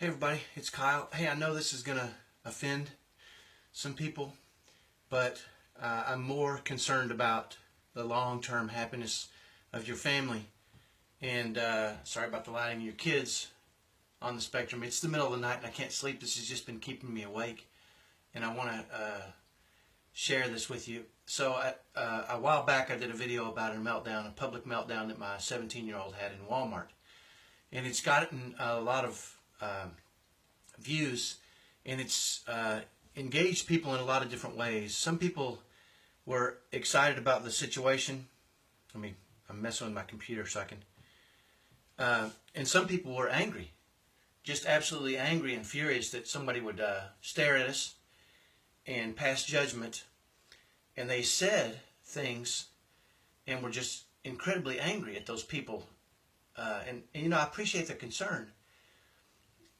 Hey everybody, it's Kyle. Hey, I know this is going to offend some people, but I'm more concerned about the long-term happiness of your family. And sorry about the lighting of your kids on the spectrum. It's the middle of the night and I can't sleep. This has just been keeping me awake. And I want to share this with you. So a while back I did a video about a meltdown, a public meltdown that my 17-year-old had in Walmart. And it's gotten a lot of views, and it's engaged people in a lot of different ways. Some people were excited about the situation. I'm messing with my computer so I can. And some people were angry, just absolutely angry and furious that somebody would stare at us and pass judgment. And they said things and were just incredibly angry at those people. And you know, I appreciate the concern,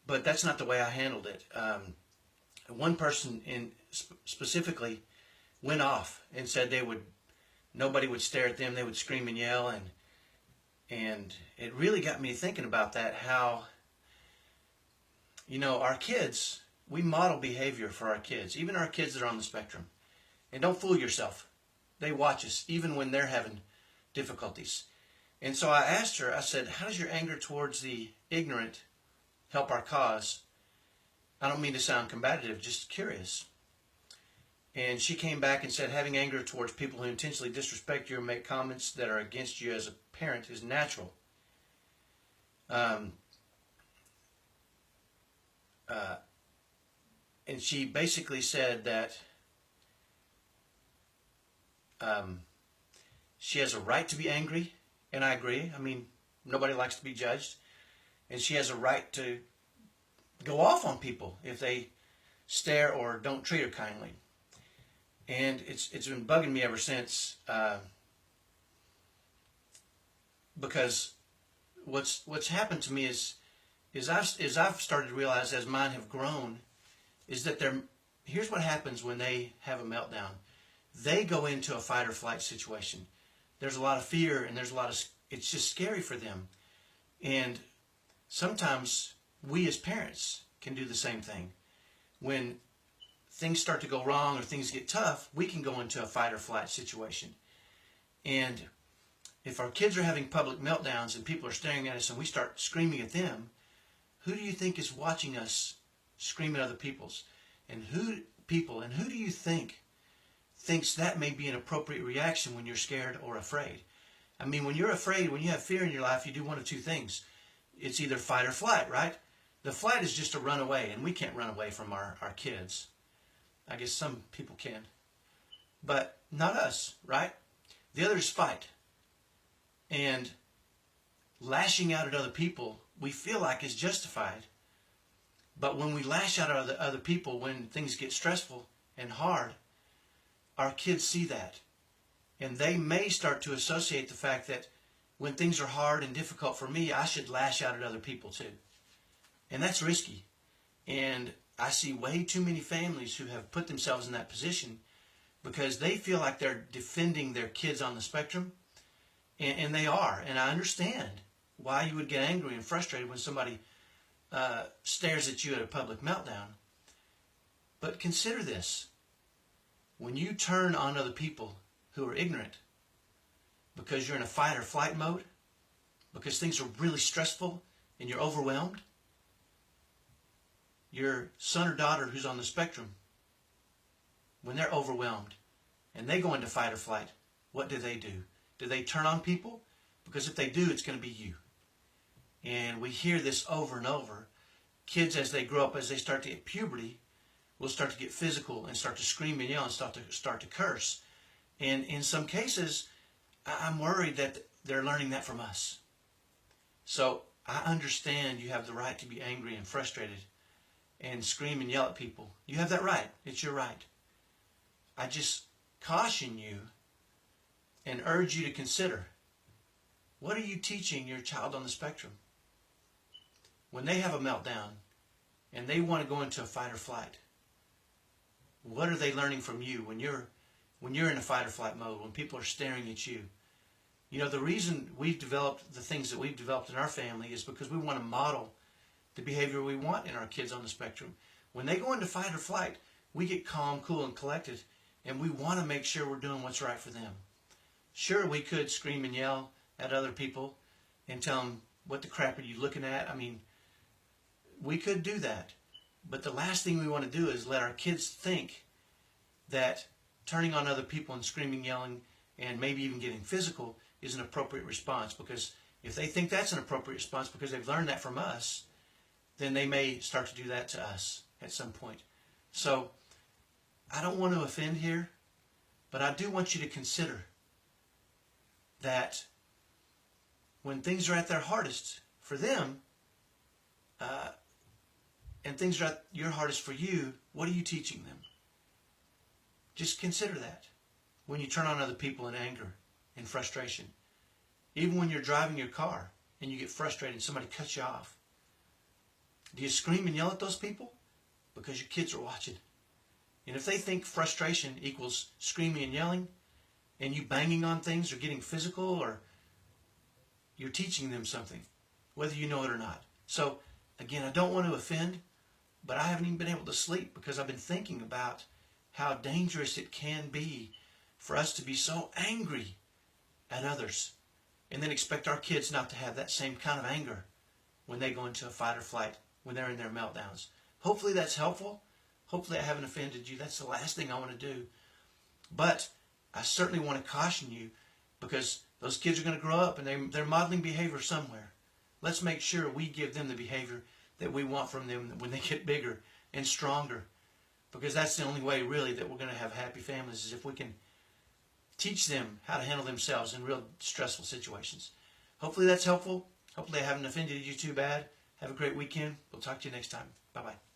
but that's not the way I handled it. One person specifically went off and said nobody would stare at them. They would scream and yell, and it really got me thinking about that. How, you know, our kids, we model behavior for our kids, even our kids that are on the spectrum. And don't fool yourself. They watch us even when they're having difficulties. And so I asked her, I said, how does your anger towards the ignorant help our cause? I don't mean to sound combative, just curious. And she came back and said, having anger towards people who intentionally disrespect you or make comments that are against you as a parent is natural. And she basically said that she has a right to be angry, and I agree. I mean, nobody likes to be judged. And she has a right to go off on people if they stare or don't treat her kindly. And it's been bugging me ever since, because what's happened to me is I've started to realize as mine have grown, is that here's what happens when they have a meltdown. They go into a fight or flight situation. There's a lot of fear, and it's just scary for them. And sometimes we as parents can do the same thing. When things start to go wrong or things get tough, we can go into a fight or flight situation. And if our kids are having public meltdowns and people are staring at us and we start screaming at them, who do you think is watching us scream at other people's? And who do you think thinks that may be an appropriate reaction when you're scared or afraid? I mean, when you're afraid, when you have fear in your life, you do one of two things. It's either fight or flight, right? The flight is just to run away, and we can't run away from our kids. I guess some people can, but not us, right? The other is fight. And lashing out at other people, we feel like is justified. But when we lash out at other people, when things get stressful and hard, our kids see that. And they may start to associate the fact that when things are hard and difficult for me, I should lash out at other people too. And that's risky. And I see way too many families who have put themselves in that position because they feel like they're defending their kids on the spectrum. And they are. And I understand why you would get angry and frustrated when somebody stares at you at a public meltdown. But consider this. When you turn on other people who are ignorant because you're in a fight or flight mode, because things are really stressful and you're overwhelmed, your son or daughter who's on the spectrum, when they're overwhelmed and they go into fight or flight, what do? Do they turn on people? Because if they do, it's going to be you. And we hear this over and over. Kids, as they grow up, as they start to get puberty, will start to get physical and start to scream and yell and start to curse. And in some cases, I'm worried that they're learning that from us. So I understand you have the right to be angry and frustrated and scream and yell at people. You have that right. It's your right. I just caution you and urge you to consider, what are you teaching your child on the spectrum? When they have a meltdown and they want to go into a fight or flight, what are they learning from you when you're in a fight or flight mode, when people are staring at you? You know, the reason we've developed the things that we've developed in our family is because we want to model the behavior we want in our kids on the spectrum. When they go into fight or flight, we get calm, cool, and collected, and we want to make sure we're doing what's right for them. Sure, we could scream and yell at other people and tell them, what the crap are you looking at? I mean, we could do that. But the last thing we want to do is let our kids think that turning on other people and screaming, yelling, and maybe even getting physical is an appropriate response. Because if they think that's an appropriate response because they've learned that from us, then they may start to do that to us at some point. So I don't want to offend here, but I do want you to consider that when things are at their hardest for them, and things are at your hardest for you, what are you teaching them? Just consider that when you turn on other people in anger and frustration. Even when you're driving your car and you get frustrated and somebody cuts you off. Do you scream and yell at those people? Because your kids are watching. And if they think frustration equals screaming and yelling, and you banging on things or getting physical, or you're teaching them something, whether you know it or not. So, again, I don't want to offend, but I haven't even been able to sleep because I've been thinking about how dangerous it can be for us to be so angry at others and then expect our kids not to have that same kind of anger when they go into a fight or flight, when they're in their meltdowns. Hopefully that's helpful. Hopefully I haven't offended you. That's the last thing I want to do. But I certainly want to caution you, because those kids are going to grow up and they're modeling behavior somewhere. Let's make sure we give them the behavior that we want from them when they get bigger and stronger. Because that's the only way really that we're going to have happy families, is if we can teach them how to handle themselves in real stressful situations. Hopefully that's helpful. Hopefully I haven't offended you too bad. Have a great weekend. We'll talk to you next time. Bye-bye.